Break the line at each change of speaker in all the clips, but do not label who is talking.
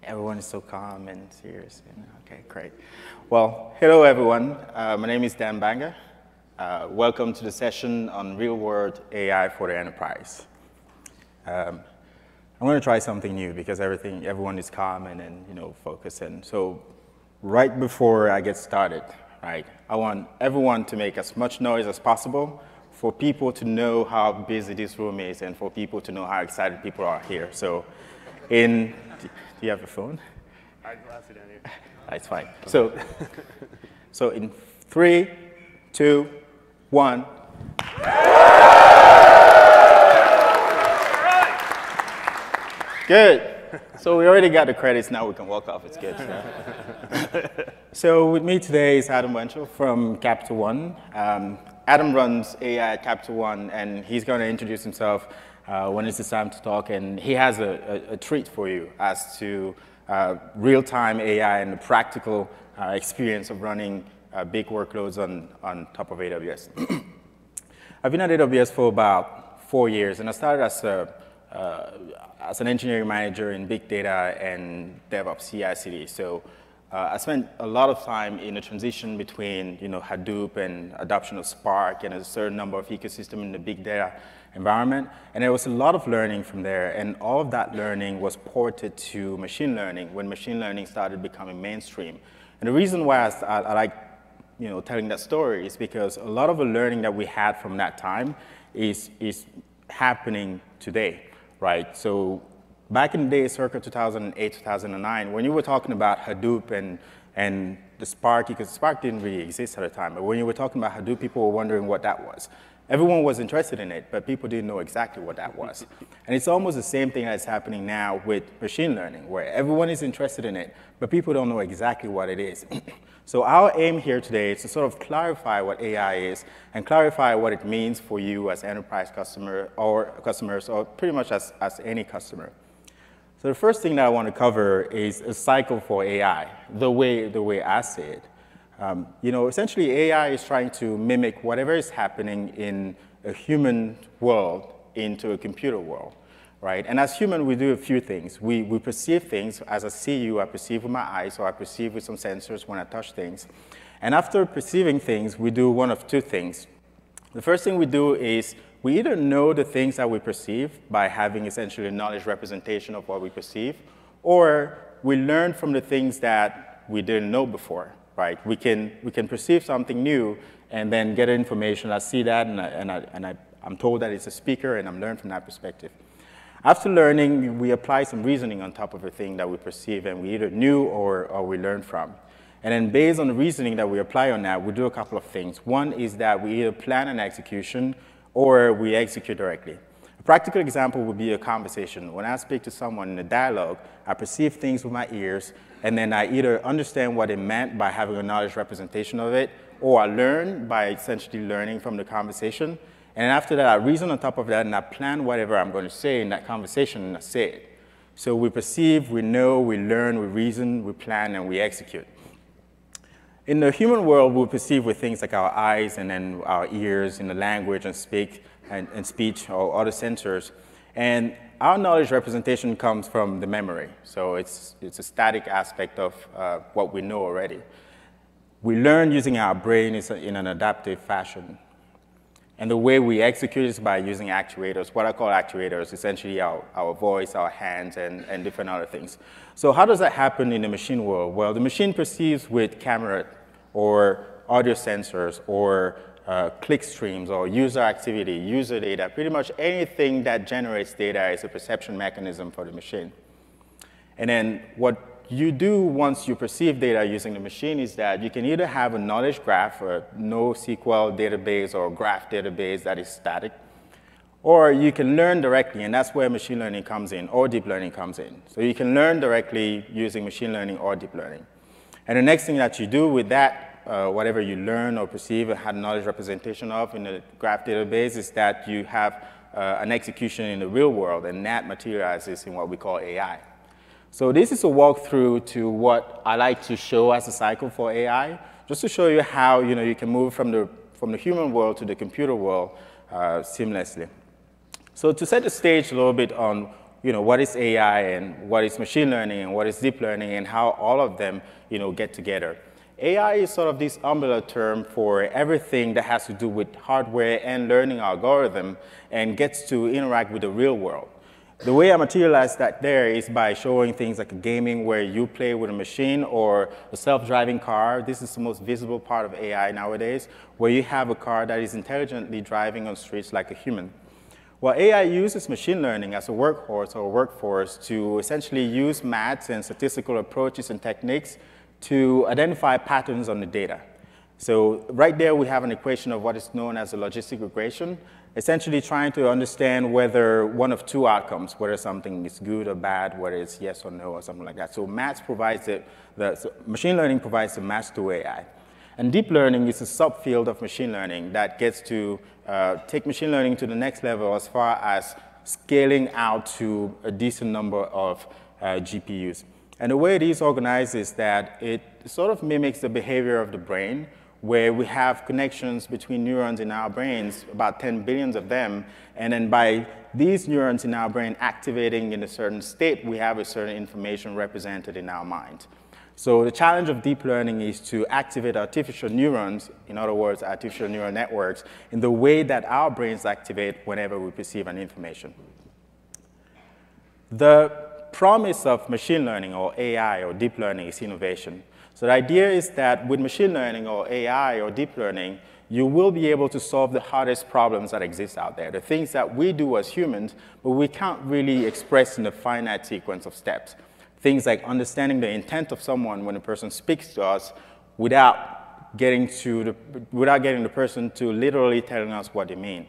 Everyone is so calm and serious. Okay, great. Well, hello everyone. My name is Dan Banger. Welcome to the session on real-world AI for the enterprise. I'm going to try something new because everyone is calm and focused. And so, right before I get started, right, I want everyone to make as much noise as possible for people to know how busy this room is and for people to know how excited people are here. So, do you have a phone?
I lost it down here.
That's fine. So in 3, 2, 1. Good. So we already got the credits. Now we can walk off. It's good. So with me today is Adam Winchell from Capital One. Adam runs AI at Capital One, and he's going to introduce himself when it's time to talk. And he has a treat for you as to real-time AI and the practical experience of running big workloads on top of AWS. I've been at AWS for about 4 years, and I started as an engineering manager in big data and DevOps CI/CD. So I spent a lot of time in the transition between Hadoop and adoption of Spark and a certain number of ecosystems in the big data environment. And there was a lot of learning from there, and all of that learning was ported to machine learning when machine learning started becoming mainstream. And the reason why I like telling that story is because a lot of the learning that we had from that time is happening today, right? So back in the day, circa 2008, 2009, when you were talking about Hadoop and the Spark, because Spark didn't really exist at the time, but when you were talking about Hadoop, people were wondering what that was. Everyone was interested in it, but people didn't know exactly what that was. And it's almost the same thing that's happening now with machine learning, where everyone is interested in it, but people don't know exactly what it is. So our aim here today is to sort of clarify what AI is and clarify what it means for you as enterprise customer or customers, or pretty much as any customer. So the first thing that I want to cover is a cycle for AI, the way I see it. Essentially AI is trying to mimic whatever is happening in a human world into a computer world, right? And as human, we do a few things. We perceive things. As I see you, I perceive with my eyes, or I perceive with some sensors when I touch things. And after perceiving things, we do one of two things. The first thing we do is we either know the things that we perceive by having essentially a knowledge representation of what we perceive, or we learn from the things that we didn't know before, right? We can perceive something new and then get information. I see that, and I'm told that it's a speaker, and I'm learned from that perspective. After learning, we apply some reasoning on top of the thing that we perceive, and we either knew or we learned from. And then based on the reasoning that we apply on that, we do a couple of things. One is that we either plan an execution or we execute directly. A practical example would be a conversation. When I speak to someone in a dialogue, I perceive things with my ears, and then I either understand what it meant by having a knowledge representation of it, or I learn by essentially learning from the conversation. And after that, I reason on top of that, and I plan whatever I'm going to say in that conversation, and I say it. So we perceive, we know, we learn, we reason, we plan, and we execute. In the human world, we perceive with things like our eyes and then our ears in the language and speech or other sensors. And our knowledge representation comes from the memory. So it's a static aspect of what we know already. We learn using our brain in an adaptive fashion. And the way we execute is by using actuators, what I call actuators, essentially our voice, our hands, and different other things. So how does that happen in the machine world? Well, the machine perceives with camera or audio sensors or click streams or user activity, user data. Pretty much anything that generates data is a perception mechanism for the machine. And then what you do once you perceive data using the machine is that you can either have a knowledge graph, a NoSQL database or graph database that is static, or you can learn directly, and that's where machine learning comes in, or deep learning comes in. So you can learn directly using machine learning or deep learning. And the next thing that you do with that, whatever you learn or perceive and had knowledge representation of in the graph database, is that you have an execution in the real world, and that materializes in what we call AI. So this is a walkthrough to what I like to show as a cycle for AI, just to show you how you can move from the human world to the computer world seamlessly. So to set the stage a little bit on what is AI and what is machine learning and what is deep learning and how all of them, get together. AI is sort of this umbrella term for everything that has to do with hardware and learning algorithm and gets to interact with the real world. The way I materialize that there is by showing things like gaming where you play with a machine or a self-driving car. This is the most visible part of AI nowadays, where you have a car that is intelligently driving on streets like a human. Well, AI uses machine learning as a workhorse or workforce to essentially use maths and statistical approaches and techniques to identify patterns on the data. So right there, we have an equation of what is known as a logistic regression, essentially trying to understand whether one of two outcomes, whether something is good or bad, whether it's yes or no or something like that. So maths provides so machine learning provides the match to AI. And deep learning is a subfield of machine learning that gets to take machine learning to the next level as far as scaling out to a decent number of GPUs. And the way it is organized is that it sort of mimics the behavior of the brain, where we have connections between neurons in our brains, about 10 billion of them, and then by these neurons in our brain activating in a certain state, we have a certain information represented in our mind. So the challenge of deep learning is to activate artificial neurons, in other words, artificial neural networks, in the way that our brains activate whenever we perceive an information. The promise of machine learning or AI or deep learning is innovation. So the idea is that with machine learning or AI or deep learning, you will be able to solve the hardest problems that exist out there, the things that we do as humans, but we can't really express in a finite sequence of steps. Things like understanding the intent of someone when a person speaks to us without getting the person to literally telling us what they mean.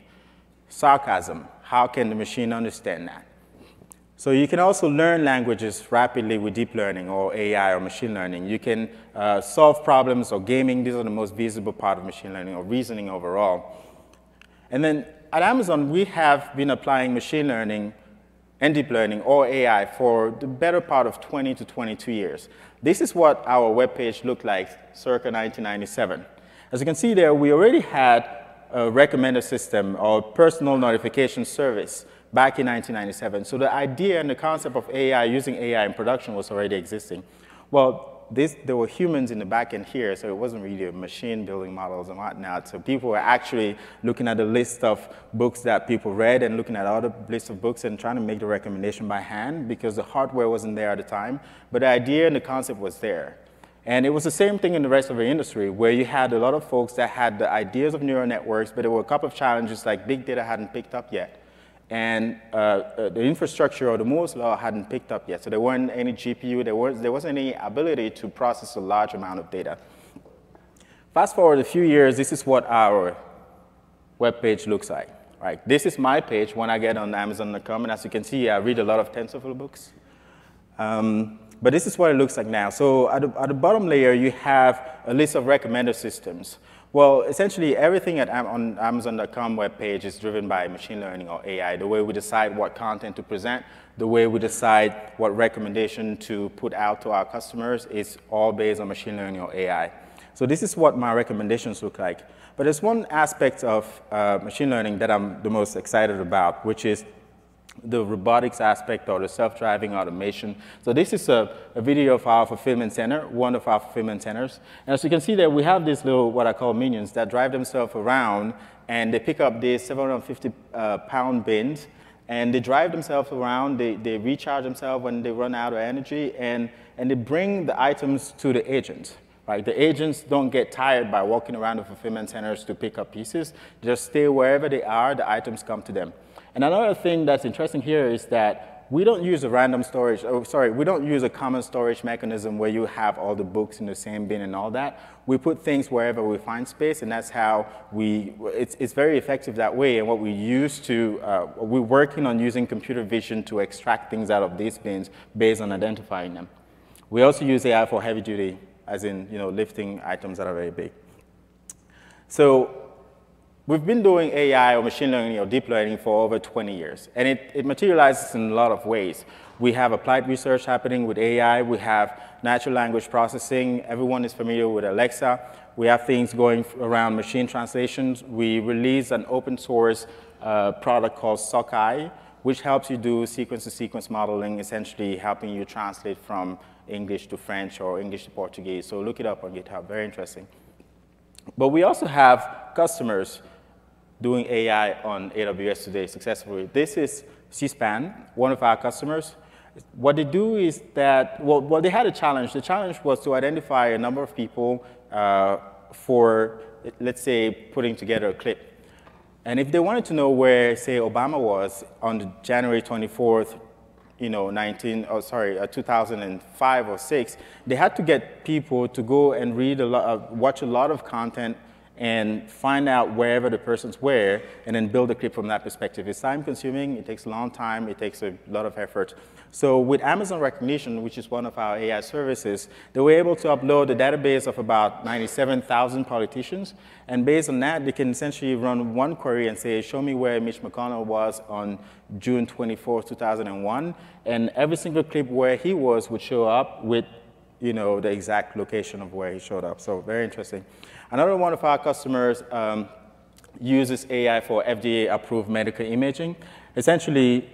Sarcasm, how can the machine understand that? So you can also learn languages rapidly with deep learning or AI or machine learning. You can solve problems or gaming. These are the most visible part of machine learning or reasoning overall. And then at Amazon, we have been applying machine learning and deep learning or AI for the better part of 20 to 22 years. This is what our webpage looked like circa 1997. As you can see there, we already had a recommender system or personal notification service back in 1997. So the idea and the concept of AI, using AI in production was already existing. Well, there were humans in the back end here, so it wasn't really a machine building models and whatnot. So people were actually looking at the list of books that people read and looking at other lists of books and trying to make the recommendation by hand because the hardware wasn't there at the time. But the idea and the concept was there. And it was the same thing in the rest of the industry, where you had a lot of folks that had the ideas of neural networks, but there were a couple of challenges like big data hadn't picked up yet. And the infrastructure or the Moore's law hadn't picked up yet. So there weren't any GPU, there wasn't any ability to process a large amount of data. Fast forward a few years, this is what our web page looks like. Right? This is my page when I get on Amazon.com, and as you can see, I read a lot of TensorFlow books. But this is what it looks like now. So at the bottom layer, you have a list of recommender systems. Well, essentially, everything on Amazon.com webpage is driven by machine learning or AI. The way we decide what content to present, the way we decide what recommendation to put out to our customers is all based on machine learning or AI. So this is what my recommendations look like. But there's one aspect of machine learning that I'm the most excited about, which is the robotics aspect or the self-driving automation. So this is a video of our fulfillment center, one of our fulfillment centers. And as you can see there, we have these little, what I call minions, that drive themselves around, and they pick up these 750-pound bins, and they drive themselves around, they recharge themselves when they run out of energy, and they bring the items to the agent. Right? The agents don't get tired by walking around the fulfillment centers to pick up pieces. Just stay wherever they are, the items come to them. And another thing that's interesting here is that we don't use a random storage, we don't use a common storage mechanism where you have all the books in the same bin and all that. We put things wherever we find space, and that's how it's very effective that way. And what we use we're working on using computer vision to extract things out of these bins based on identifying them. We also use AI for heavy duty, as in, lifting items that are very big. So we've been doing AI or machine learning or deep learning for over 20 years, and it materializes in a lot of ways. We have applied research happening with AI. We have natural language processing. Everyone is familiar with Alexa. We have things going around machine translations. We released an open source product called Sockeye, which helps you do sequence-to-sequence modeling, essentially helping you translate from English to French or English to Portuguese. So look it up on GitHub, very interesting. But we also have customers doing AI on AWS today successfully. This is CSPAN, one of our customers. What they do is that, well, they had a challenge. The challenge was to identify a number of people for, let's say, putting together a clip. And if they wanted to know where, say, Obama was on January 24th, 2005 or 6, they had to get people to go and read watch a lot of content and find out wherever the persons were, and then build a clip from that perspective. It's time-consuming, it takes a long time, it takes a lot of effort. So with Amazon Recognition, which is one of our AI services, they were able to upload a database of about 97,000 politicians, and based on that, they can essentially run one query and say, show me where Mitch McConnell was on June 24, 2001, and every single clip where he was would show up with the exact location of where he showed up. So very interesting. Another one of our customers uses AI for FDA-approved medical imaging, essentially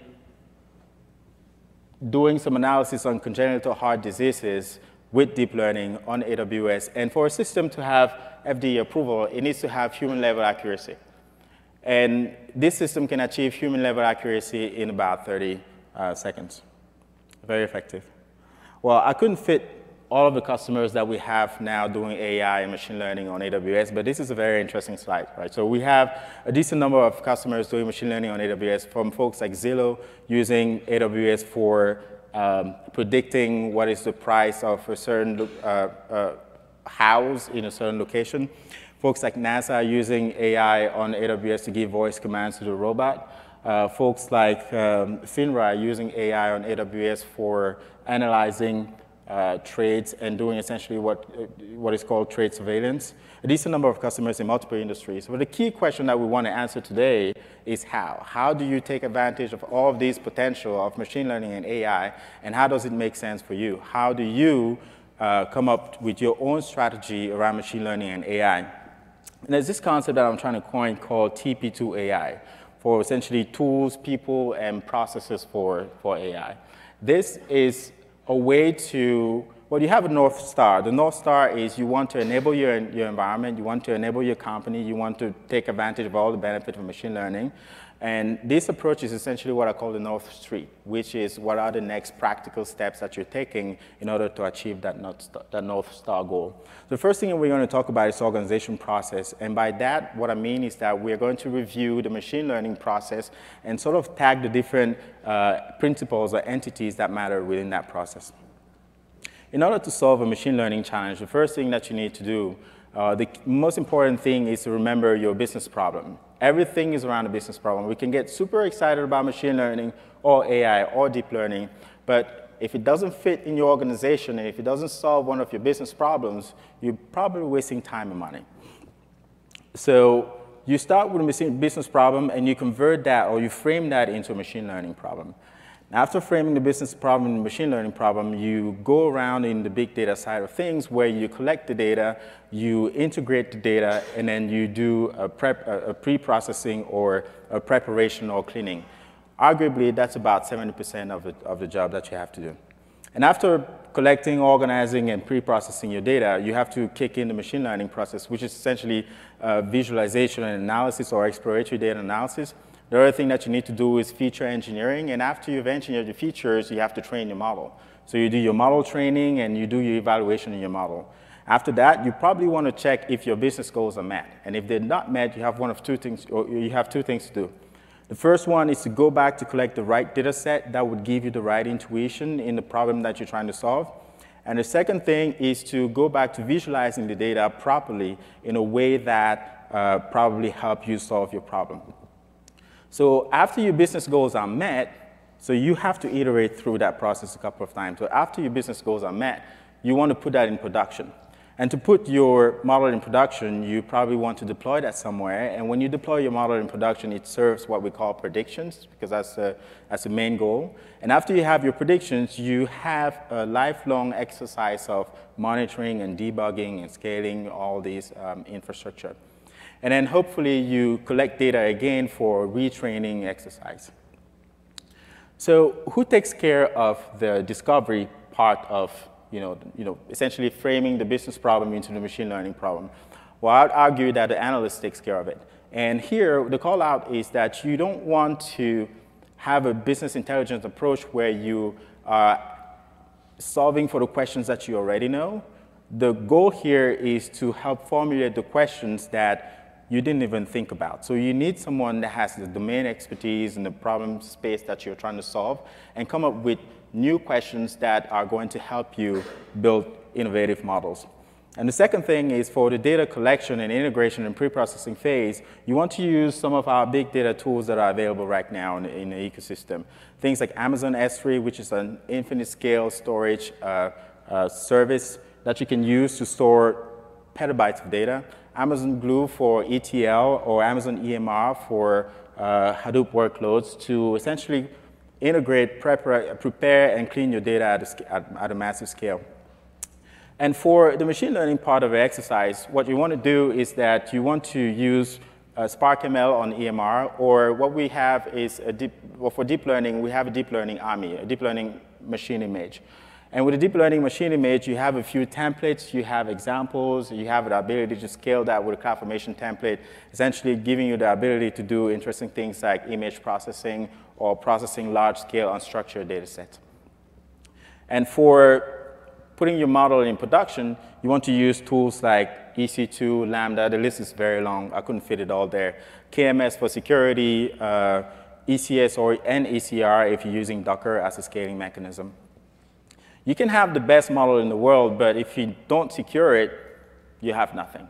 doing some analysis on congenital heart diseases with deep learning on AWS. And for a system to have FDA approval, it needs to have human-level accuracy. And this system can achieve human-level accuracy in about 30 seconds. Very effective. Well, I couldn't fit all of the customers that we have now doing AI and machine learning on AWS, but this is a very interesting slide, right? So we have a decent number of customers doing machine learning on AWS, from folks like Zillow using AWS for predicting what is the price of a certain house in a certain location. Folks like NASA using AI on AWS to give voice commands to the robot. Folks like FINRA using AI on AWS for analyzing trades and doing essentially what is called trade surveillance. A decent number of customers in multiple industries. But the key question that we want to answer today is how. How do you take advantage of all of these potential of machine learning and AI, and how does it make sense for you? How do you come up with your own strategy around machine learning and AI? And there's this concept that I'm trying to coin called TP2 AI, for essentially tools, people, and processes for AI. This is a way to, well, you have a North Star. The North Star is you want to enable your environment, you want to enable your company, you want to take advantage of all the benefits of machine learning. And this approach is essentially what I call the North Street, which is what are the next practical steps that you're taking in order to achieve that North Star goal. The first thing we're going to talk about is organization process. And by that, what I mean is that we're going to review the machine learning process and sort of tag the different principles or entities that matter within that process. In order to solve a machine learning challenge, the first thing that you need to do, the most important thing is to remember your business problem. Everything is around a business problem. We can get super excited about machine learning or AI or deep learning, but if it doesn't fit in your organization and if it doesn't solve one of your business problems, you're probably wasting time and money. So you start with a business problem and you convert that or you frame that into a machine learning problem. After framing the business problem and the machine learning problem, you go around in the big data side of things where you collect the data, you integrate the data, and then you do a pre-processing or a preparation or cleaning. Arguably, that's about 70% of the job that you have to do. And after collecting, organizing, and pre-processing your data, you have to kick in the machine learning process, which is essentially visualization and analysis or exploratory data analysis. The other thing that you need to do is feature engineering, and after you've engineered the features, you have to train your model. So you do your model training and you do your evaluation in your model. After that, you probably want to check if your business goals are met. And if they're not met, you have one of two things, or you have two things to do. The first one is to go back to collect the right data set that would give you the right intuition in the problem that you're trying to solve. And the second thing is to go back to visualizing the data properly in a way that probably help you solve your problem. So after your business goals are met, so you have to iterate through that process a couple of times. So after your business goals are met, you want to put that in production. And to put your model in production, you probably want to deploy that somewhere. And when you deploy your model in production, it serves what we call predictions, because that's the main goal. And after you have your predictions, you have a lifelong exercise of monitoring and debugging and scaling all these infrastructure. And then hopefully you collect data again for retraining exercise. So who takes care of the discovery part of essentially framing the business problem into the machine learning problem? Well, I'd argue that the analyst takes care of it. And here, the call out is that you don't want to have a business intelligence approach where you are solving for the questions that you already know. The goal here is to help formulate the questions that you didn't even think about. So you need someone that has the domain expertise in the problem space that you're trying to solve and come up with new questions that are going to help you build innovative models. And the second thing is for the data collection and integration and pre-processing phase, you want to use some of our big data tools that are available right now in the ecosystem. Things like Amazon S3, which is an infinite scale storage service that you can use to store petabytes of data. Amazon Glue for ETL or Amazon EMR for Hadoop workloads to essentially integrate, prepare, and clean your data at a massive scale. And for the machine learning part of the exercise, what you want to do is that you want to use Spark ML on EMR, or what we have is for deep learning, we have a deep learning army, a deep learning machine image. And with a deep learning machine image, you have a few templates, you have examples, you have the ability to scale that with a CloudFormation template, essentially giving you the ability to do interesting things like image processing or processing large-scale unstructured data sets. And for putting your model in production, you want to use tools like EC2, Lambda. The list is very long. I couldn't fit it all there. KMS for security, ECS and ECR if you're using Docker as a scaling mechanism. You can have the best model in the world, but if you don't secure it, you have nothing.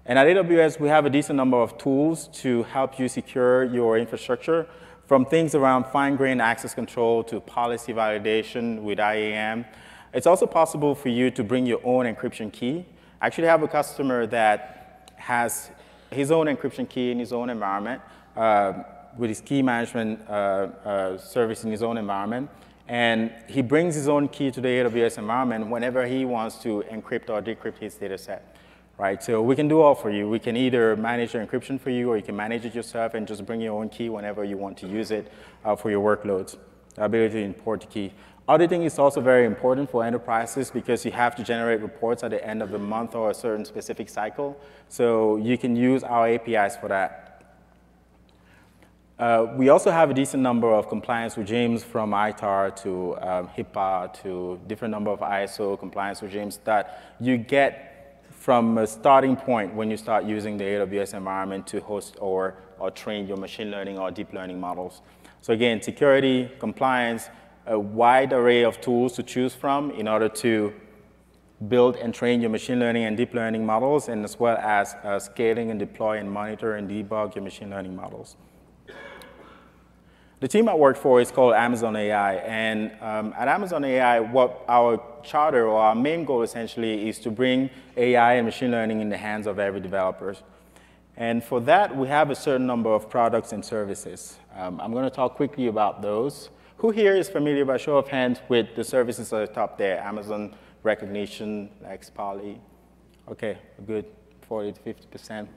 And at AWS, we have a decent number of tools to help you secure your infrastructure, from things around fine-grained access control to policy validation with IAM. It's also possible for you to bring your own encryption key. I actually have a customer that has his own encryption key in his own environment with his key management service in his own environment. And he brings his own key to the AWS environment whenever he wants to encrypt or decrypt his data set. Right? So we can do all for you. We can either manage the encryption for you, or you can manage it yourself and just bring your own key whenever you want to use it for your workloads. The ability to import the key. Auditing is also very important for enterprises because you have to generate reports at the end of the month or a certain specific cycle. So you can use our APIs for that. We also have a decent number of compliance regimes, from ITAR to HIPAA to different number of ISO compliance regimes that you get from a starting point when you start using the AWS environment to host or train your machine learning or deep learning models. So again, security, compliance, a wide array of tools to choose from in order to build and train your machine learning and deep learning models, and as well as scaling and deploy and monitor and debug your machine learning models. The team I work for is called Amazon AI, and at Amazon AI, what our charter or our main goal essentially is to bring AI and machine learning in the hands of every developer. And for that, we have a certain number of products and services. I'm going to talk quickly about those. Who here is familiar, by show of hands, with the services at the top there? Amazon Recognition, Lex, Poly. OK, good, 40 to 50%.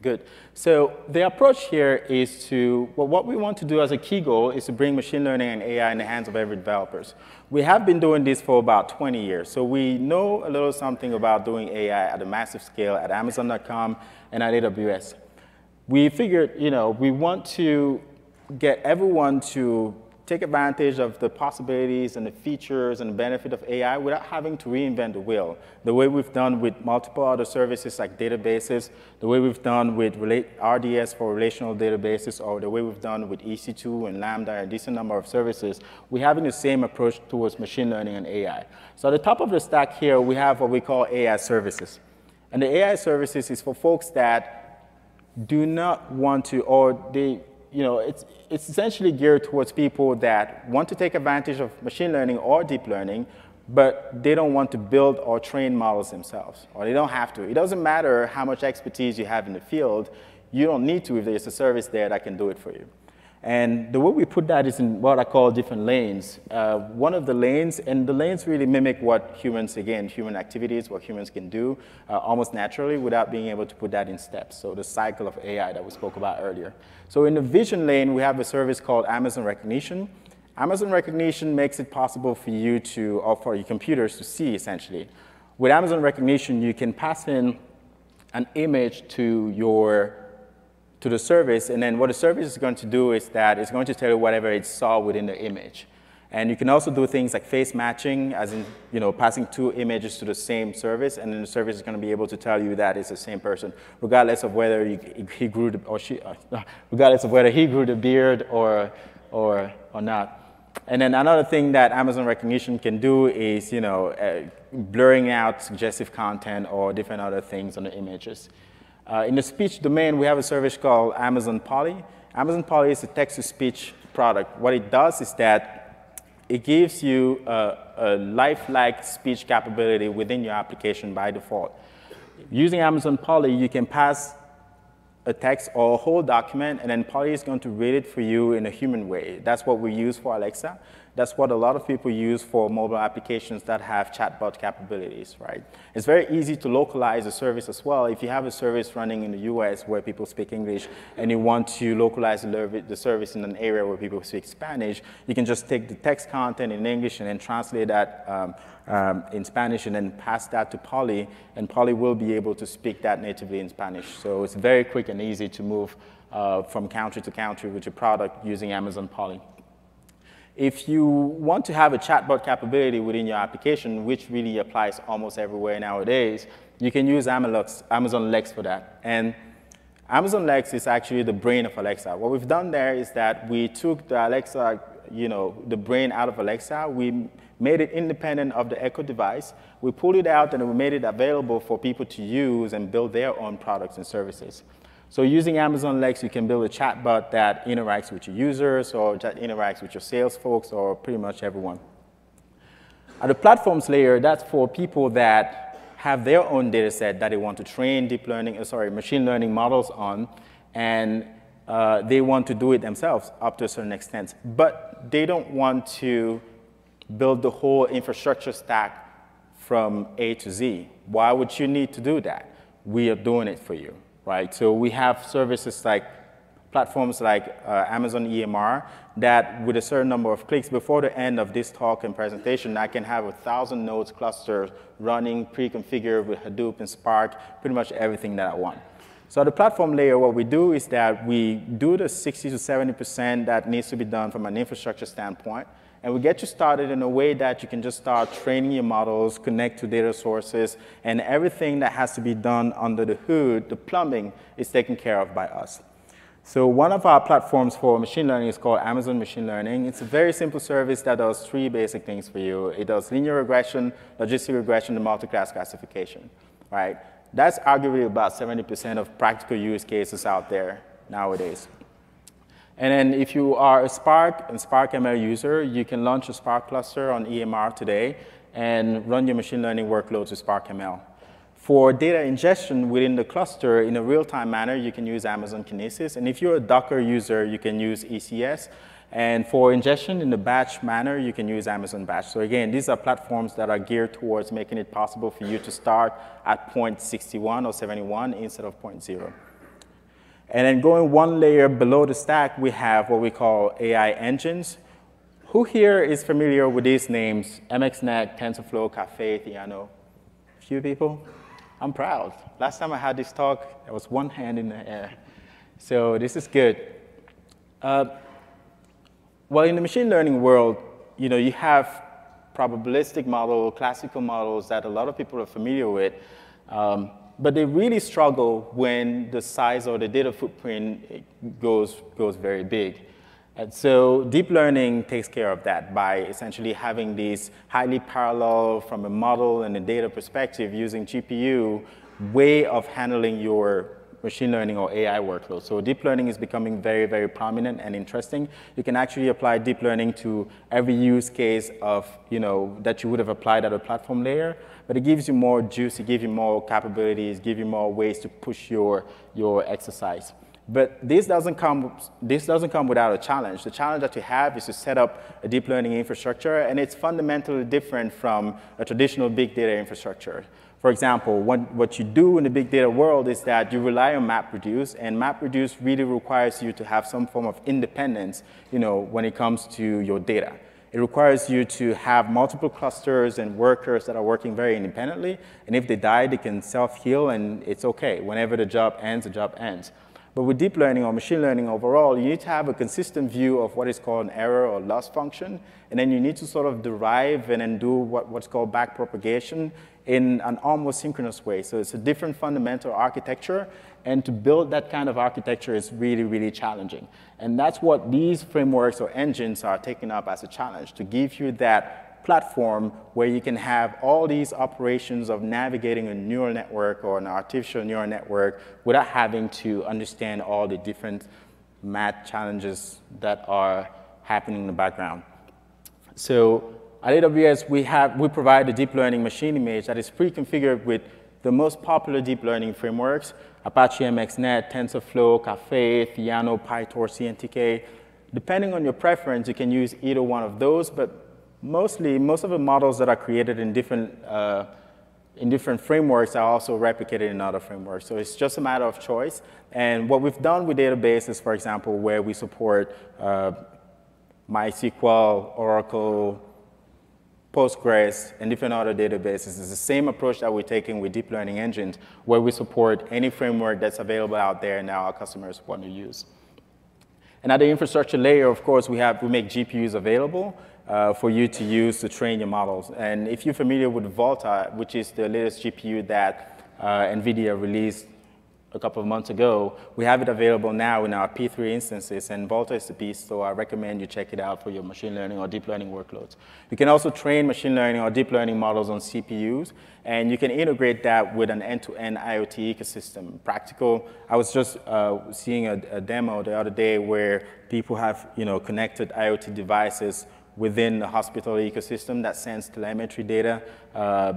Good. So the approach here is to, well, what we want to do as a key goal is to bring machine learning and AI in the hands of every developers. We have been doing this for about 20 years. So we know a little something about doing AI at a massive scale at Amazon.com and at AWS. We figured, we want to get everyone to take advantage of the possibilities and the features and the benefit of AI without having to reinvent the wheel. The way we've done with multiple other services like databases, the way we've done with RDS for relational databases, or the way we've done with EC2 and Lambda and a decent number of services, we're having the same approach towards machine learning and AI. So at the top of the stack here, we have what we call AI services. And the AI services is for folks that do not want to, or they, it's essentially geared towards people that want to take advantage of machine learning or deep learning, but they don't want to build or train models themselves, or they don't have to. It doesn't matter how much expertise you have in the field. You don't need to if there's a service there that can do it for you. And the way we put that is in what I call different lanes. One of the lanes, and the lanes really mimic what humans, again, human activities, what humans can do almost naturally without being able to put that in steps. So the cycle of AI that we spoke about earlier. So in the vision lane, we have a service called Amazon Recognition. Amazon recognition makes it possible for you to, or for your computers to see, essentially. With Amazon recognition, you can pass in an image to the service, and then what the service is going to do is that it's going to tell you whatever it saw within the image. And you can also do things like face matching, as in, passing two images to the same service, and then the service is going to be able to tell you that it's the same person, regardless of whether he grew the, or she, regardless of whether he grew the beard or not. And then another thing that Amazon recognition can do is, blurring out suggestive content or different other things on the images. In the speech domain, we have a service called Amazon Poly. Amazon Poly is a text-to-speech product. What it does is that it gives you a lifelike speech capability within your application by default. Using Amazon Poly, you can pass a text or a whole document, and then Poly is going to read it for you in a human way. That's what we use for Alexa. That's what a lot of people use for mobile applications that have chatbot capabilities, right? It's very easy to localize a service as well. If you have a service running in the US where people speak English and you want to localize the service in an area where people speak Spanish, you can just take the text content in English and then translate that in Spanish and then pass that to Poly, and Poly will be able to speak that natively in Spanish. So it's very quick and easy to move from country to country with your product using Amazon Poly. If you want to have a chatbot capability within your application, which really applies almost everywhere nowadays, you can use Amazon Lex for that. And Amazon Lex is actually the brain of Alexa. What we've done there is that we took the Alexa, the brain out of Alexa. We made it independent of the Echo device. We pulled it out and we made it available for people to use and build their own products and services. So using Amazon Lex, you can build a chatbot that interacts with your users or that interacts with your sales folks or pretty much everyone. At the platforms layer, that's for people that have their own data set that they want to train machine learning models on, and they want to do it themselves up to a certain extent. But they don't want to build the whole infrastructure stack from A to Z. Why would you need to do that? We are doing it for you. Right? So we have services like platforms like Amazon EMR that with a certain number of clicks before the end of this talk and presentation, I can have 1,000 nodes cluster running pre-configured with Hadoop and Spark, pretty much everything that I want. So at the platform layer, what we do is that we do the 60 to 70% that needs to be done from an infrastructure standpoint. And we get you started in a way that you can just start training your models, connect to data sources, and everything that has to be done under the hood, the plumbing, is taken care of by us. So one of our platforms for machine learning is called Amazon Machine Learning. It's a very simple service that does three basic things for you. It does linear regression, logistic regression, and multi-class classification. Right? That's arguably about 70% of practical use cases out there nowadays. And then if you are a Spark and Spark ML user, you can launch a Spark cluster on EMR today and run your machine learning workloads with Spark ML. For data ingestion within the cluster in a real-time manner, you can use Amazon Kinesis. And if you're a Docker user, you can use ECS. And for ingestion in the batch manner, you can use Amazon Batch. So again, these are platforms that are geared towards making it possible for you to start at point 61 or 71 instead of point 0. And then going one layer below the stack, we have what we call AI engines. Who here is familiar with these names? MXNet, TensorFlow, Caffe, Theano? A few people? I'm proud. Last time I had this talk, there was one hand in the air. So this is good. Well, in the machine learning world, you have probabilistic models, classical models that a lot of people are familiar with. But they really struggle when the size or the data footprint goes very big. And so deep learning takes care of that by essentially having these highly parallel from a model and a data perspective using GPU way of handling your machine learning or AI workloads. So deep learning is becoming very, very prominent and interesting. You can actually apply deep learning to every use case of, that you would have applied at a platform layer. But it gives you more juice, it gives you more capabilities, gives you more ways to push your exercise. But this doesn't come without a challenge. The challenge that you have is to set up a deep learning infrastructure, and it's fundamentally different from a traditional big data infrastructure. For example, what you do in the big data world is that you rely on MapReduce, and MapReduce really requires you to have some form of independence, when it comes to your data. It requires you to have multiple clusters and workers that are working very independently, and if they die, they can self-heal, and it's okay. Whenever the job ends, the job ends. But with deep learning or machine learning overall, you need to have a consistent view of what is called an error or loss function, and then you need to sort of derive and then do what's called backpropagation in an almost synchronous way. So it's a different fundamental architecture, and to build that kind of architecture is really, really challenging. And that's what these frameworks or engines are taking up as a challenge, to give you that platform where you can have all these operations of navigating a neural network or an artificial neural network without having to understand all the different math challenges that are happening in the background. So at AWS, we provide a deep learning machine image that is pre-configured with the most popular deep learning frameworks: Apache MXNet, TensorFlow, Caffe, Theano, PyTorch, CNTK. Depending on your preference, you can use either one of those, but most of the models that are created in different frameworks are also replicated in other frameworks. So it's just a matter of choice. And what we've done with databases, for example, where we support MySQL, Oracle, Postgres, and different other databases, is the same approach that we're taking with deep learning engines, where we support any framework that's available out there and now our customers want to use. And at the infrastructure layer, of course, we make GPUs available for you to use to train your models. And if you're familiar with Volta, which is the latest GPU that NVIDIA released a couple of months ago, we have it available now in our P3 instances, and Volta is the beast, so I recommend you check it out for your machine learning or deep learning workloads. You can also train machine learning or deep learning models on CPUs, and you can integrate that with an end-to-end IoT ecosystem. Practical, I was just seeing a demo the other day where people have connected IoT devices within the hospital ecosystem that sends telemetry data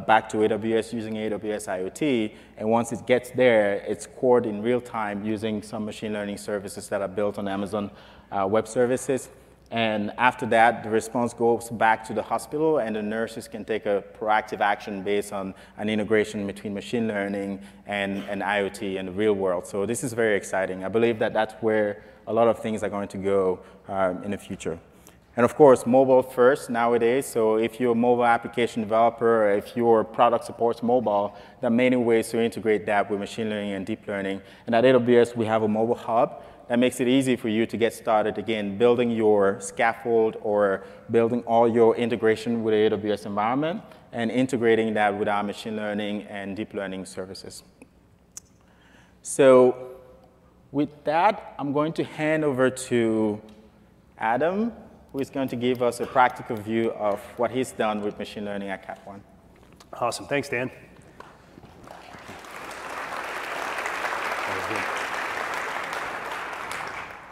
back to AWS using AWS IoT. And once it gets there, it's scored in real time using some machine learning services that are built on Amazon Web Services. And after that, the response goes back to the hospital, and the nurses can take a proactive action based on an integration between machine learning and IoT in the real world. So this is very exciting. I believe that that's where a lot of things are going to go in the future. And of course, mobile first nowadays. So if you're a mobile application developer, or if your product supports mobile, there are many ways to integrate that with machine learning and deep learning. And at AWS, we have a mobile hub that makes it easy for you to get started, again, building your scaffold or building all your integration with the AWS environment and integrating that with our machine learning and deep learning services. So with that, I'm going to hand over to Adam, who is going to give us a practical view of what he's done with machine learning at Cap One.
Awesome. Thanks, Dan.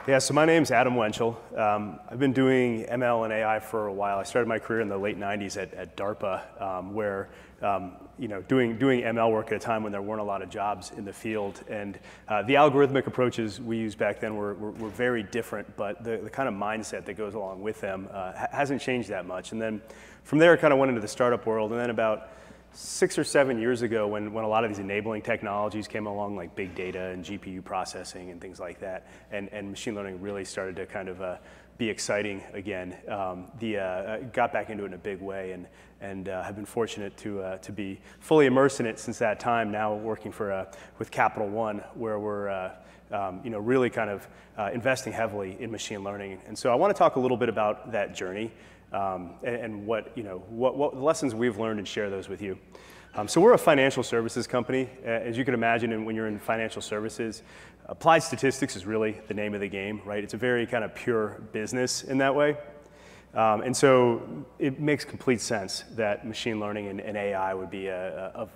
Yeah, so my name's Adam Winchell. I've been doing ML and AI for a while. I started my career in the late 90s at DARPA, where doing ML work at a time when there weren't a lot of jobs in the field. And the algorithmic approaches we used back then were very different, but the kind of mindset that goes along with them hasn't changed that much. And then from there, I kind of went into the startup world. And then about 6 or 7 years ago, when a lot of these enabling technologies came along, like big data and GPU processing and things like that, and machine learning really started to kind of be exciting again, got back into it in a big way, and have been fortunate to be fully immersed in it since that time. Now working with Capital One, where we're really kind of investing heavily in machine learning. And so I want to talk a little bit about that journey. And what lessons we've learned and share those with you. So we're a financial services company. As you can imagine, and when you're in financial services, applied statistics is really the name of the game, right? It's a very kind of pure business in that way. And so it makes complete sense that machine learning and AI would be of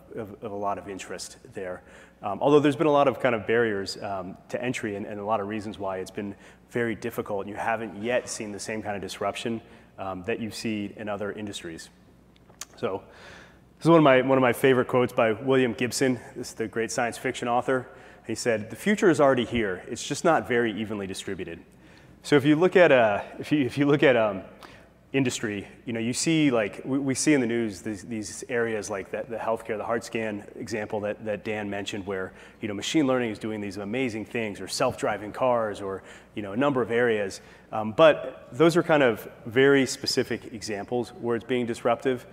a lot of interest there. Although there's been a lot of kind of barriers to entry and a lot of reasons why it's been very difficult, and you haven't yet seen the same kind of disruption that you see in other industries. So this is one of my favorite quotes by William Gibson. This is the great science fiction author. He said, the future is already here. It's just not very evenly distributed. So if you look at, industry, you see like, we see in the news these areas like the healthcare, the heart scan example that Dan mentioned where, machine learning is doing these amazing things, or self-driving cars, or, a number of areas. But those are kind of very specific examples where it's being disruptive.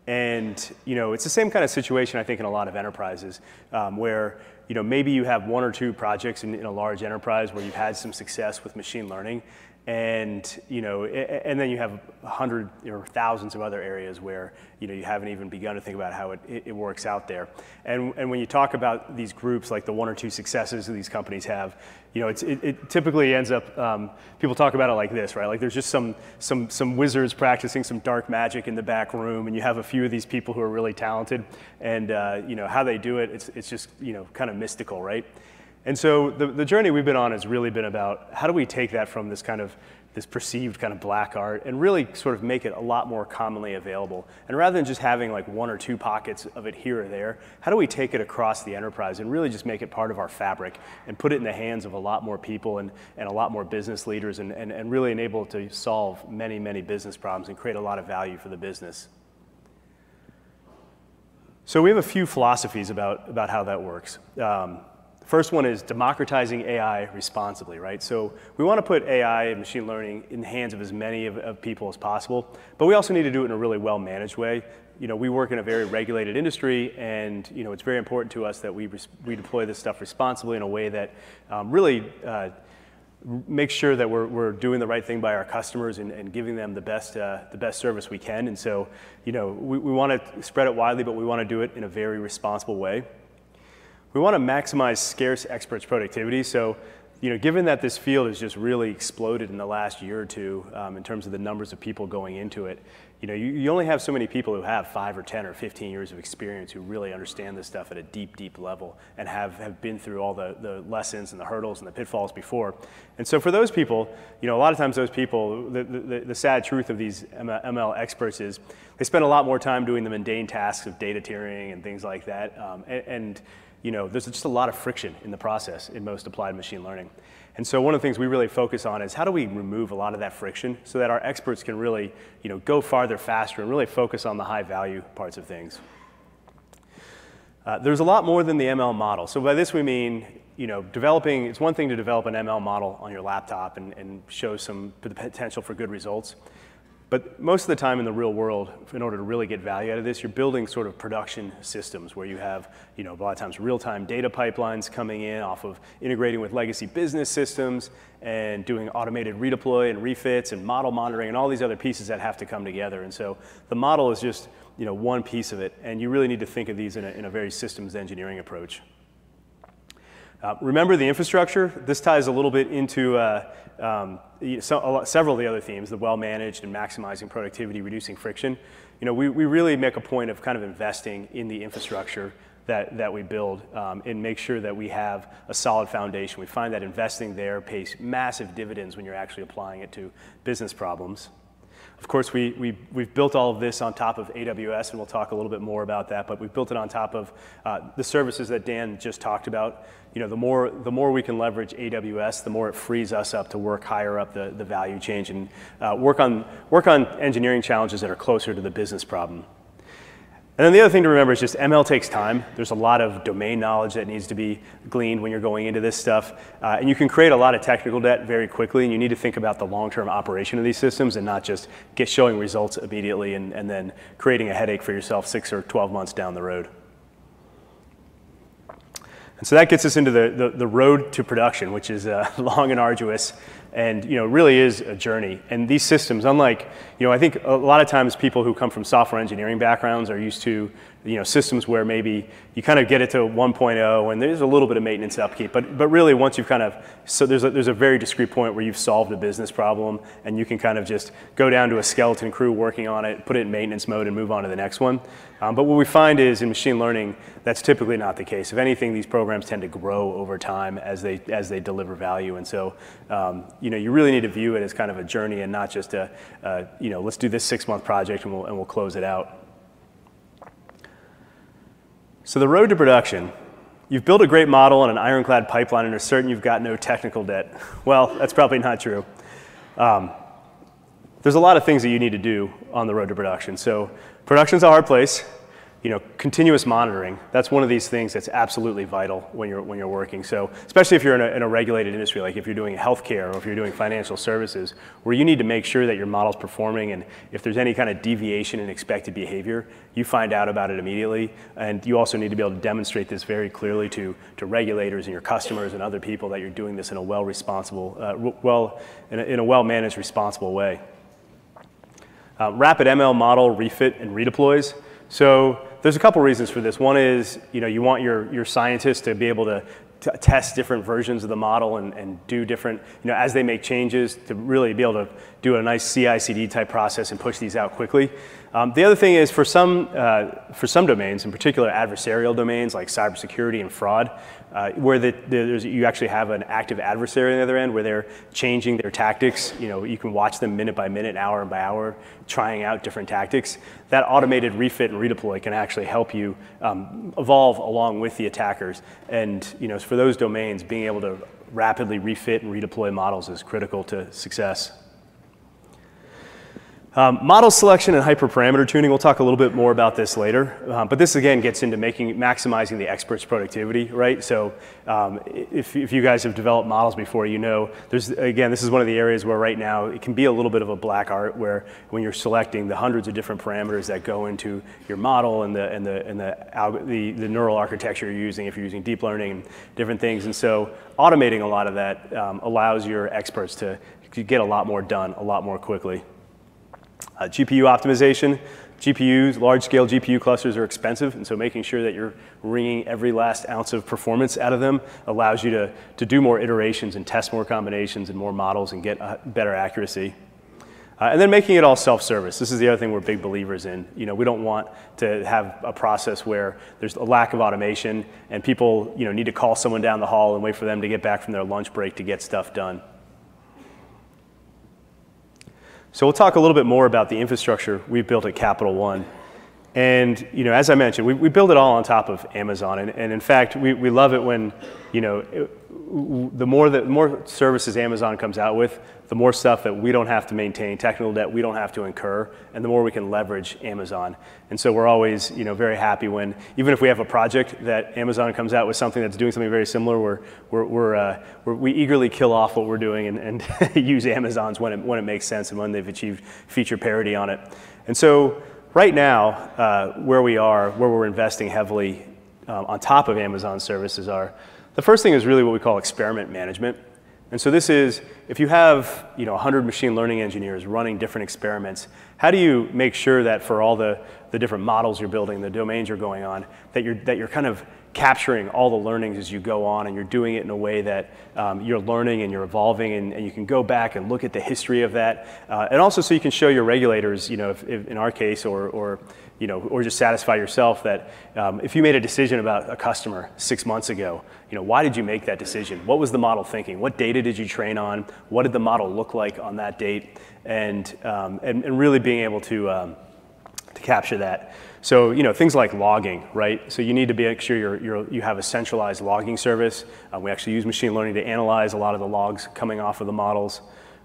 And, it's the same kind of situation, I think, in a lot of enterprises where, maybe you have one or two projects in a large enterprise where you've had some success with machine learning. And and then you have 100 or thousands of other areas where you haven't even begun to think about how it works out there. And when you talk about these groups, like the one or two successes that these companies have, it typically ends up people talk about it like this, right? Like there's just some wizards practicing some dark magic in the back room, and you have a few of these people who are really talented, and how they do it, it's just kind of mystical, right? And so the journey we've been on has really been about how do we take that from this perceived kind of black art and really sort of make it a lot more commonly available. And rather than just having like one or two pockets of it here or there, how do we take it across the enterprise and really just make it part of our fabric and put it in the hands of a lot more people and a lot more business leaders and really enable it to solve many, many business problems and create a lot of value for the business. So we have a few philosophies about how that works. First one is democratizing AI responsibly, right? So we want to put AI and machine learning in the hands of as many of people as possible, but we also need to do it in a really well-managed way. We work in a very regulated industry, and it's very important to us that we deploy this stuff responsibly in a way that really makes sure that we're doing the right thing by our customers and giving them the best service we can. And so, we want to spread it widely, but we want to do it in a very responsible way. We want to maximize scarce experts' productivity. So, given that this field has just really exploded in the last year or two in terms of the numbers of people going into it, you only have so many people who have 5 or 10 or 15 years of experience who really understand this stuff at a deep, deep level and have been through all the lessons and the hurdles and the pitfalls before. And so for those people, a lot of times those people, the sad truth of these ML experts is they spend a lot more time doing the mundane tasks of data tiering and things like that. There's just a lot of friction in the process in most applied machine learning. And so one of the things we really focus on is how do we remove a lot of that friction so that our experts can really, go farther faster and really focus on the high value parts of things. There's a lot more than the ML model. So by this we mean, it's one thing to develop an ML model on your laptop and show some potential for good results. But most of the time in the real world, in order to really get value out of this, you're building sort of production systems where you have, a lot of times real-time data pipelines coming in off of integrating with legacy business systems and doing automated redeploy and refits and model monitoring and all these other pieces that have to come together. And so the model is just, one piece of it, and you really need to think of these in a very systems engineering approach. Remember the infrastructure. This ties a little bit into several of the other themes, the well-managed and maximizing productivity, reducing friction. We really make a point of kind of investing in the infrastructure that we build and make sure that we have a solid foundation. We find that investing there pays massive dividends when you're actually applying it to business problems. Of course, we've built all of this on top of AWS, and we'll talk a little bit more about that, but we've built it on top of the services that Dan just talked about. The more we can leverage AWS, the more it frees us up to work higher up the value chain and work on engineering challenges that are closer to the business problem. And then the other thing to remember is just ML takes time. There's a lot of domain knowledge that needs to be gleaned when you're going into this stuff. And you can create a lot of technical debt very quickly, and you need to think about the long-term operation of these systems and not just showing results immediately and then creating a headache for yourself 6 or 12 months down the road. And so that gets us into the road to production, which is long and arduous and really is a journey. And these systems, unlike, I think a lot of times people who come from software engineering backgrounds are used to systems where maybe you kind of get it to 1.0 and there's a little bit of maintenance upkeep, but really once you've there's a very discrete point where you've solved a business problem and you can kind of just go down to a skeleton crew working on it, put it in maintenance mode and move on to the next one. But what we find is in machine learning, that's typically not the case. If anything, these programs tend to grow over time as they deliver value. And so, you really need to view it as kind of a journey and not just let's do this 6-month project and we'll close it out. So the road to production, You've built a great model and an ironclad pipeline and are certain you've got no technical debt. Well, that's probably not true. There's a lot of things that you need to do on the road to production. So production's a hard place. Continuous monitoring, that's one of these things that's absolutely vital when you're working. So especially if you're in a regulated industry, like if you're doing healthcare or if you're doing financial services, where you need to make sure that your model's performing, and if there's any kind of deviation in expected behavior, you find out about it immediately. And you also need to be able to demonstrate this very clearly to regulators and your customers and other people that you're doing this in a well-managed, responsible way. Rapid ML model refit and redeploys. So there's a couple reasons for this. One is, you want your scientists to be able to test different versions of the model and do different, as they make changes, to really be able to do a nice CI/CD type process and push these out quickly. The other thing is for some domains, in particular adversarial domains like cybersecurity and fraud, where you actually have an active adversary on the other end where they're changing their tactics. You can watch them minute by minute, hour by hour, trying out different tactics. That automated refit and redeploy can actually help you evolve along with the attackers. And for those domains, being able to rapidly refit and redeploy models is critical to success. Model selection and hyperparameter tuning, we'll talk a little bit more about this later, but this again gets into maximizing the expert's productivity, right? So if you guys have developed models before, this is one of the areas where right now it can be a little bit of a black art, where when you're selecting the hundreds of different parameters that go into your model and the neural architecture you're using, if you're using deep learning and different things. And so automating a lot of that allows your experts to get a lot more done a lot more quickly. GPU optimization. Large-scale GPU clusters are expensive, and so making sure that you're wringing every last ounce of performance out of them allows you to do more iterations and test more combinations and more models and get better accuracy. And then making it all self-service. This is the other thing we're big believers in. We don't want to have a process where there's a lack of automation and people need to call someone down the hall and wait for them to get back from their lunch break to get stuff done. So we'll talk a little bit more about the infrastructure we've built at Capital One. And as I mentioned, we build it all on top of Amazon. And in fact, we love it when the more services Amazon comes out with, the more stuff that we don't have to maintain, technical debt we don't have to incur, and the more we can leverage Amazon. And so we're always very happy when, even if we have a project that Amazon comes out with something that's doing something very similar, we eagerly kill off what we're doing and use Amazon's when it makes sense and when they've achieved feature parity on it. And so right now, where we're investing heavily on top of Amazon services the first thing is really what we call experiment management. And so this is, if you have 100 machine learning engineers running different experiments, how do you make sure that for all the different models you're building, the domains you're going on, that you're kind of capturing all the learnings as you go on, and you're doing it in a way that you're learning and you're evolving, and you can go back and look at the history of that, and also so you can show your regulators, if in our case, or just satisfy yourself that if you made a decision about a customer 6 months ago, why did you make that decision? What was the model thinking? What data did you train on? What did the model look like on that date? And really being able to capture that. So things like logging, right? So you need to make sure you have a centralized logging service. We actually use machine learning to analyze a lot of the logs coming off of the models.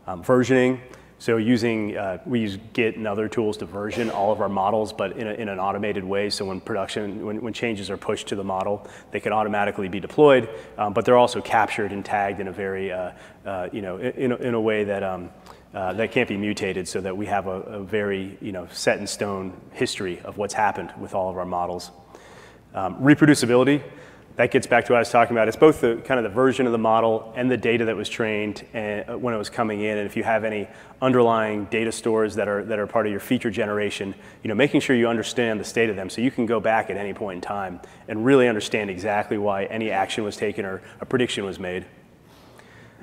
Versioning. So we use Git and other tools to version all of our models, but in an automated way. So when changes are pushed to the model, they can automatically be deployed, but they're also captured and tagged in a very, in a way that that can't be mutated, so that we have a very, set in stone history of what's happened with all of our models. Reproducibility. That gets back to what I was talking about. It's both the kind of the version of the model and the data that was trained when it was coming in. And if you have any underlying data stores that are part of your feature generation, making sure you understand the state of them so you can go back at any point in time and really understand exactly why any action was taken or a prediction was made.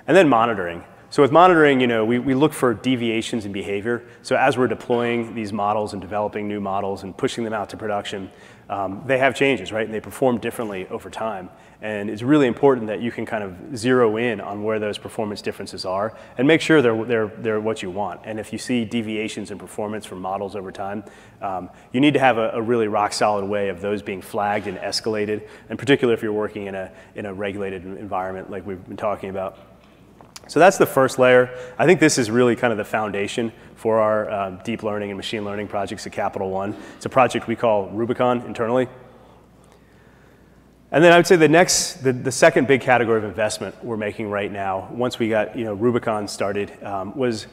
And then monitoring. So with monitoring, we look for deviations in behavior. So as we're deploying these models and developing new models and pushing them out to production, they have changes, right? And they perform differently over time. And it's really important that you can kind of zero in on where those performance differences are and make sure they're what you want. And if you see deviations in performance from models over time, you need to have a really rock solid way of those being flagged and escalated, in particular if you're working in a regulated environment like we've been talking about. So that's the first layer. I think this is really kind of the foundation for our deep learning and machine learning projects at Capital One. It's a project we call Rubicon internally. And then I would say the second big category of investment we're making right now, once we got Rubicon started, was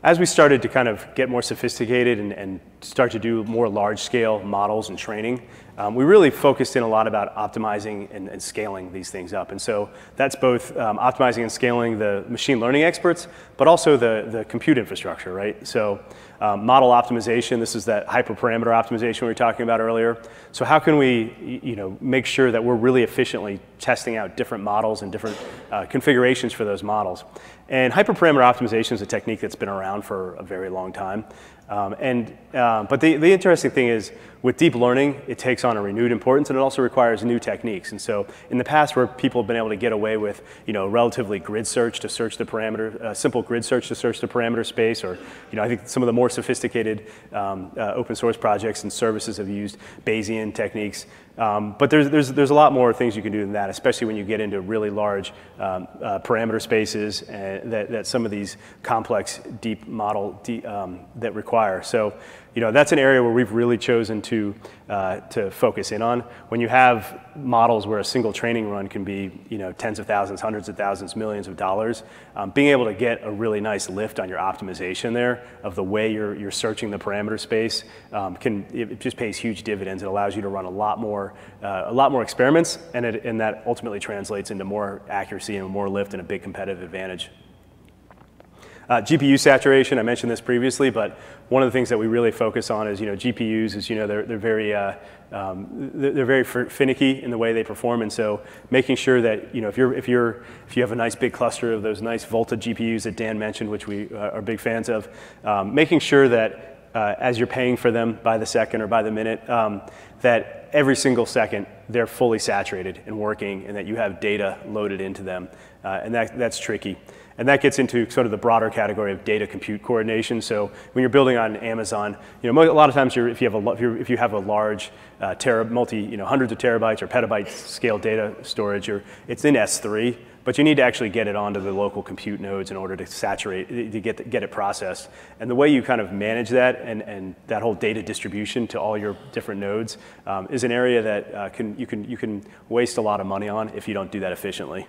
as we started to kind of get more sophisticated and start to do more large-scale models and training, we really focused in a lot about optimizing and scaling these things up. And so that's both optimizing and scaling the machine learning experts, but also the compute infrastructure, right? So model optimization, this is that hyperparameter optimization we were talking about earlier. So how can we make sure that we're really efficiently testing out different models and different configurations for those models? And hyperparameter optimization is a technique that's been around for a very long time. But the interesting thing is, with deep learning, it takes on a renewed importance, and it also requires new techniques. And so in the past, where people have been able to get away with relatively grid search to search the parameter, simple grid search to search the parameter space, or I think some of the more sophisticated open source projects and services have used Bayesian techniques. But there's a lot more things you can do than that, especially when you get into really large parameter spaces that some of these complex deep model that require. So that's an area where we've really chosen to focus in on. When you have models where a single training run can be tens of thousands, hundreds of thousands, millions of dollars, being able to get a really nice lift on your optimization there of the way you're searching the parameter space it just pays huge dividends. It allows you to run a lot more experiments, and that ultimately translates into more accuracy and more lift and a big competitive advantage. GPU saturation, I mentioned this previously, but one of the things that we really focus on is, GPUs is, they're very finicky in the way they perform, and so making sure that, if you have a nice big cluster of those nice Volta GPUs that Dan mentioned, which we are big fans of, making sure that as you're paying for them by the second or by the minute, that every single second they're fully saturated and working, and that you have data loaded into them, and that's tricky. And that gets into sort of the broader category of data compute coordination. So when you're building on Amazon, a lot of times if you have a large hundreds of terabytes or petabyte scale data storage, it's in S3, but you need to actually get it onto the local compute nodes in order to saturate, to get it processed. And the way you kind of manage that and that whole data distribution to all your different nodes is an area that you can waste a lot of money on if you don't do that efficiently.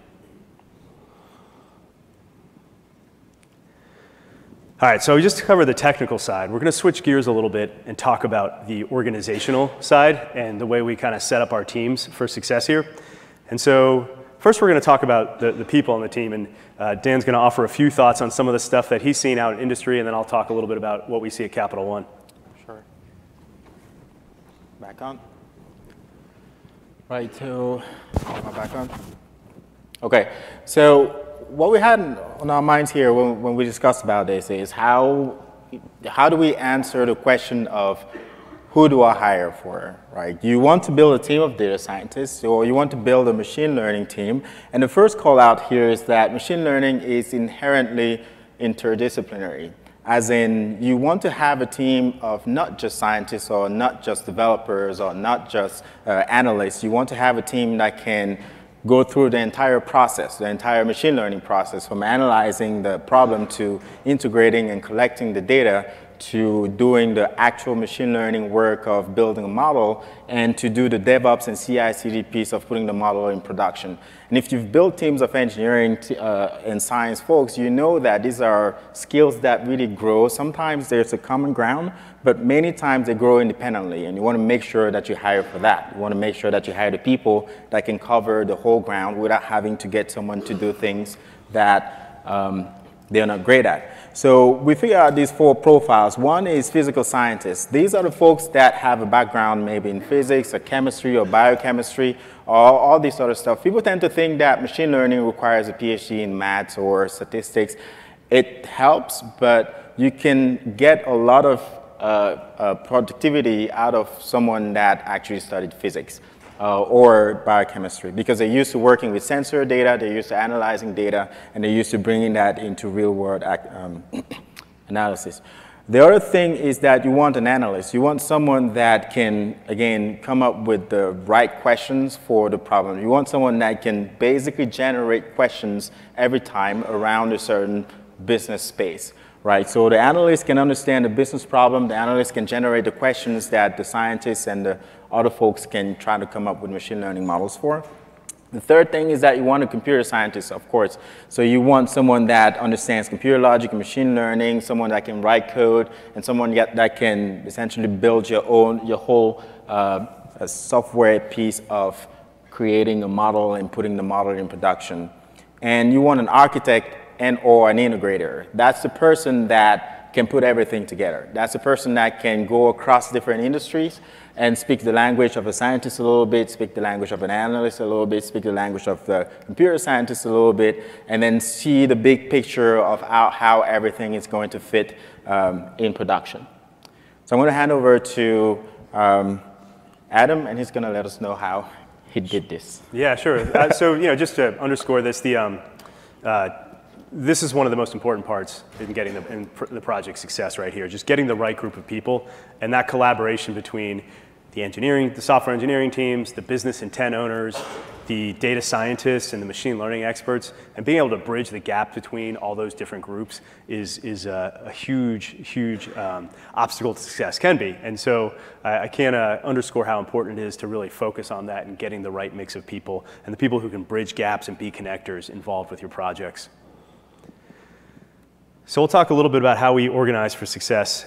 All right, so just to cover the technical side, we're going to switch gears a little bit and talk about the organizational side and the way we kind of set up our teams for success here. And so first we're going to talk about the people on the team, and Dan's going to offer a few thoughts on some of the stuff that he's seen out in industry, and then I'll talk a little bit about what we see at Capital One.
Sure. Back on. Right, so am I back on? Okay, so what we had on our minds here when we discussed about this is how do we answer the question of who do I hire for, right? You want to build a team of data scientists, or you want to build a machine learning team. And the first call out here is that machine learning is inherently interdisciplinary, as in you want to have a team of not just scientists or not just developers or not just analysts. You want to have a team that can go through the entire process, the entire machine learning process, from analyzing the problem to integrating and collecting the data to doing the actual machine learning work of building a model, and to do the DevOps and CI/CD piece of putting the model in production. And if you've built teams of engineering and science folks, you know that these are skills that really grow. Sometimes there's a common ground, but many times they grow independently, and you want to make sure that you hire for that. You want to make sure that you hire the people that can cover the whole ground without having to get someone to do things that they're not great at. So we figured out these four profiles. One is physical scientists. These are the folks that have a background maybe in physics or chemistry or biochemistry or all this sort of stuff. People tend to think that machine learning requires a PhD in maths or statistics. it helps, but you can get a lot of productivity out of someone that actually studied physics or biochemistry, because they're used to working with sensor data, they're used to analyzing data, and they're used to bringing that into real-world analysis. The other thing is that you want an analyst. You want someone that can, again, come up with the right questions for the problem. You want someone that can basically generate questions every time around a certain business space, right? So the analyst can understand the business problem. The analyst can generate the questions that the scientists and the other folks can try to come up with machine learning models for. The third thing is that you want a computer scientist, of course. So you want someone that understands computer logic and machine learning, someone that can write code, and someone that can essentially build your whole software piece of creating a model and putting the model in production. And you want an architect and or an integrator. That's the person that can put everything together. That's the person that can go across different industries and speak the language of a scientist a little bit, speak the language of an analyst a little bit, speak the language of the computer scientist a little bit, and then see the big picture of how everything is going to fit in production. So I'm going to hand over to Adam, and he's going to let us know how he did this.
Yeah, sure. So just to underscore this, this is one of the most important parts in getting the project success right here, just getting the right group of people, and that collaboration between the software engineering teams, the business intent owners, the data scientists, and the machine learning experts, and being able to bridge the gap between all those different groups is a huge obstacle to success, can be. And so I can't underscore how important it is to really focus on that and getting the right mix of people, and the people who can bridge gaps and be connectors involved with your projects. So we'll talk a little bit about how we organize for success.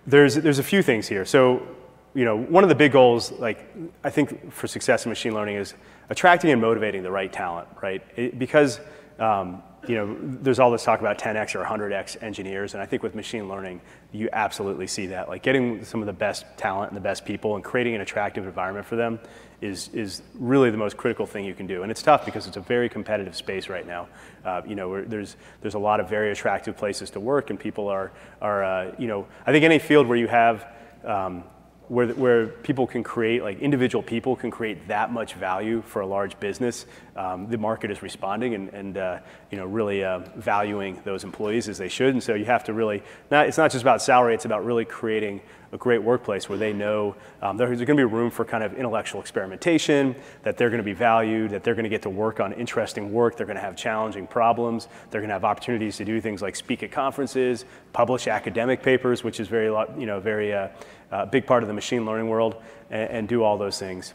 There's a few things here. So, one of the big goals, I think for success in machine learning is attracting and motivating the right talent, right? Because, there's all this talk about 10x or 100x engineers, and I think with machine learning, you absolutely see that. Like getting some of the best talent and the best people and creating an attractive environment for them is really the most critical thing you can do. And it's tough because it's a very competitive space right now. There's a lot of very attractive places to work, and people are I think any field where you have where people can create, individual people can create that much value for a large business, the market is responding and really valuing those employees as they should. And so you have to really, it's not just about salary, it's about really creating a great workplace where they know there's going to be room for kind of intellectual experimentation, that they're going to be valued, that they're going to get to work on interesting work, they're going to have challenging problems, they're going to have opportunities to do things like speak at conferences, publish academic papers, which is very big part of the machine learning world, and do all those things.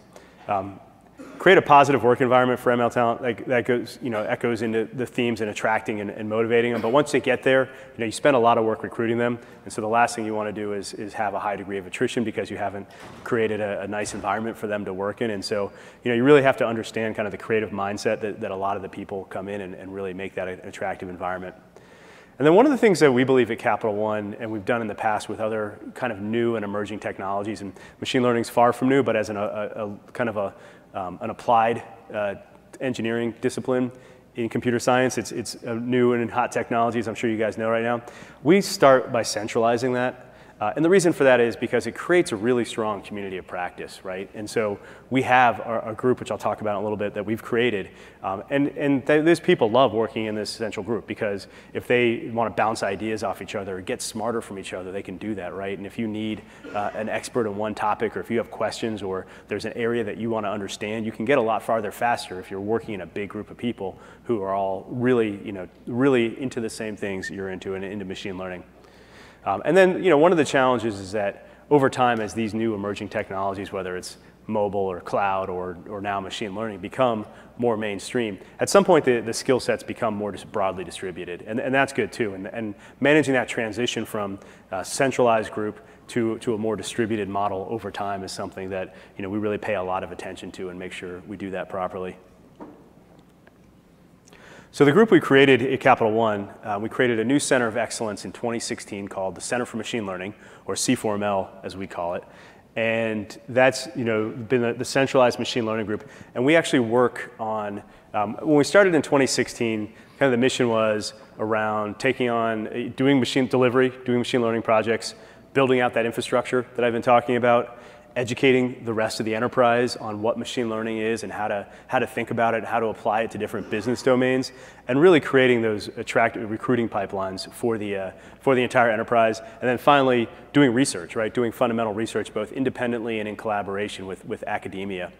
Create a positive work environment for ML talent that goes, echoes into the themes in attracting and motivating them. But once they get there, you spend a lot of work recruiting them. And so the last thing you want to do is have a high degree of attrition because you haven't created a nice environment for them to work in. And so, you really have to understand kind of the creative mindset that a lot of the people come in and really make that an attractive environment. And then one of the things that we believe at Capital One, and we've done in the past with other kind of new and emerging technologies, and machine learning is far from new, but as an applied engineering discipline in computer science, it's a new and hot technology, as I'm sure you guys know right now. We start by centralizing that. And the reason for that is because it creates a really strong community of practice, right? And so we have a group, which I'll talk about in a little bit, that we've created. Those people love working in this central group because if they want to bounce ideas off each other, get smarter from each other, they can do that, right? And if you need an expert in one topic, or if you have questions, or there's an area that you want to understand, you can get a lot farther faster if you're working in a big group of people who are all really, really into the same things you're into and into machine learning. And then, one of the challenges is that over time, as these new emerging technologies, whether it's mobile or cloud or now machine learning, become more mainstream, at some point the skill sets become more broadly distributed. And that's good too. And managing that transition from a centralized group to a more distributed model over time is something that we really pay a lot of attention to and make sure we do that properly. So the group we created at Capital One, we created a new center of excellence in 2016 called the Center for Machine Learning, or C4ML as we call it. And that's been the centralized machine learning group. And we actually work on, when we started in 2016, kind of the mission was around taking on, doing machine delivery, doing machine learning projects, building out that infrastructure that I've been talking about, educating the rest of the enterprise on what machine learning is and how to think about it, how to apply it to different business domains, and really creating those attractive recruiting pipelines for the entire enterprise. And then finally, doing research, right? Doing fundamental research both independently and in collaboration with academia.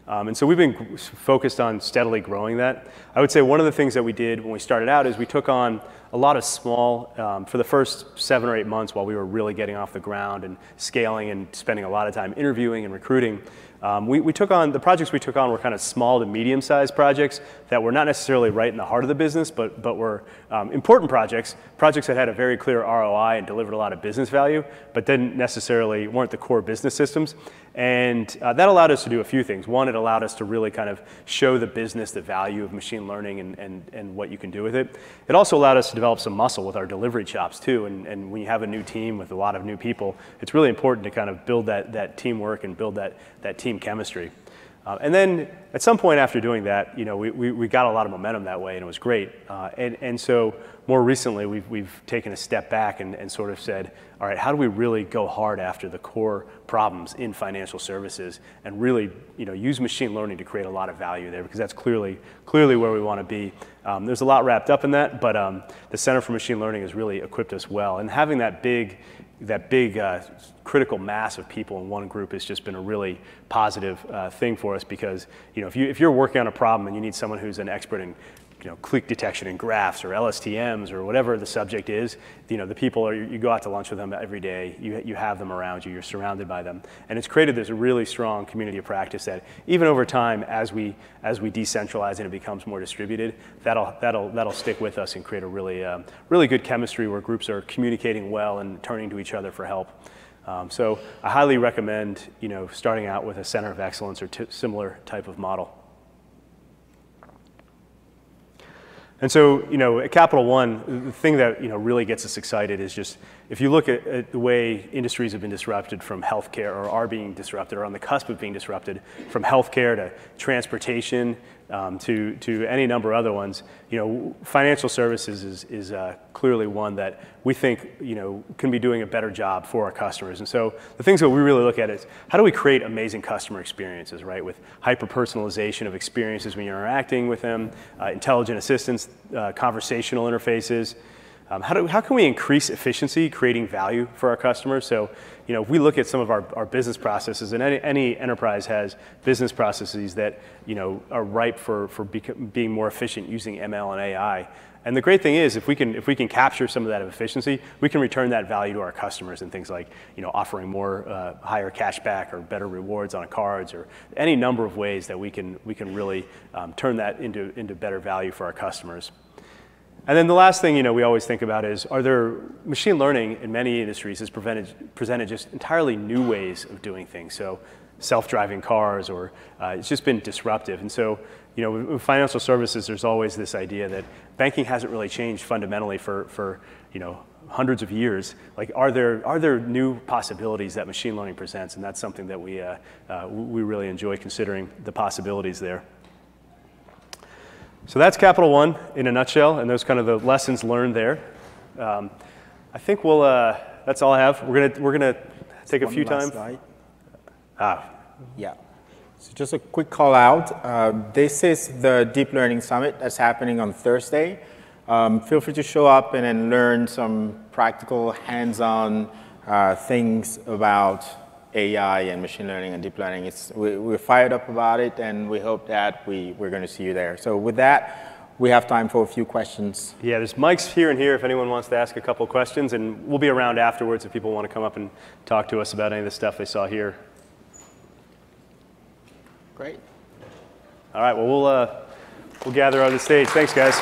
And so we've been focused on steadily growing that. I would say one of the things that we did when we started out is we took on a lot of small, for the first 7 or 8 months while we were really getting off the ground and scaling and spending a lot of time interviewing and recruiting, we took on, the projects we took on were kind of small to medium-sized projects that were not necessarily right in the heart of the business, but were important projects that had a very clear ROI and delivered a lot of business value, but didn't necessarily, weren't the core business systems. And that allowed us to do a few things. One, it allowed us to really kind of show the business the value of machine learning and what you can do with it. It also allowed us to develop some muscle with our delivery chops too. And when you have a new team with a lot of new people, it's really important to kind of build that teamwork and build that team chemistry. And then at some point after doing that, you know, we got a lot of momentum that way, and it was great. And so more recently, we've taken a step back and sort of said, all right, how do we really go hard after the core problems in financial services and really, you know, use machine learning to create a lot of value there, because that's clearly where we want to be. There's a lot wrapped up in that, but the Center for Machine Learning has really equipped us well. And having that big critical mass of people in one group has just been a really positive thing for us, because, you know, if you're working on a problem and you need someone who's an expert in, you know, click detection in graphs or LSTMs or whatever the subject is, you know, the people you go out to lunch with them every day, you have them around you, you're surrounded by them. And it's created this really strong community of practice that even over time, as we decentralize and it becomes more distributed, that'll stick with us and create a really good chemistry where groups are communicating well and turning to each other for help. So I highly recommend, you know, starting out with a center of excellence or similar type of model. And so, you know, at Capital One, the thing that, you know, really gets us excited is just, if you look at the way industries have been disrupted from healthcare, or are being disrupted, or on the cusp of being disrupted, from healthcare to transportation to any number of other ones, you know, financial services is clearly one that we think, you know, can be doing a better job for our customers. And so the things that we really look at is, how do we create amazing customer experiences, right? With hyper-personalization of experiences when you're interacting with them, intelligent assistants, conversational interfaces. How can we increase efficiency, creating value for our customers? So, you know, if we look at some of our business processes, and any enterprise has business processes that, you know, are ripe for being more efficient using ML and AI. And the great thing is, if we can capture some of that efficiency, we can return that value to our customers in things like, you know, offering more higher cash back or better rewards on cards, or any number of ways that we can really turn that into better value for our customers. And then the last thing, you know, we always think about is, machine learning in many industries has presented just entirely new ways of doing things. So self-driving cars, or it's just been disruptive. And so, you know, with financial services, there's always this idea that banking hasn't really changed fundamentally for you know, hundreds of years. Like, are there new possibilities that machine learning presents? And that's something that we really enjoy considering the possibilities there. So that's Capital One in a nutshell, and those kind of the lessons learned there. I think that's all I have. We're gonna take a few times.
Yeah. So just a quick call out. This is the Deep Learning Summit that's happening on Thursday. Feel free to show up and then learn some practical, hands-on things about AI and machine learning and deep learning. We're fired up about it, and we hope that we're going to see you there. So with that, we have time for a few questions.
Yeah, there's mics here and here if anyone wants to ask a couple questions, and we'll be around afterwards if people want to come up and talk to us about any of the stuff they saw here.
Great.
All right, well, we'll gather on the stage. Thanks, guys.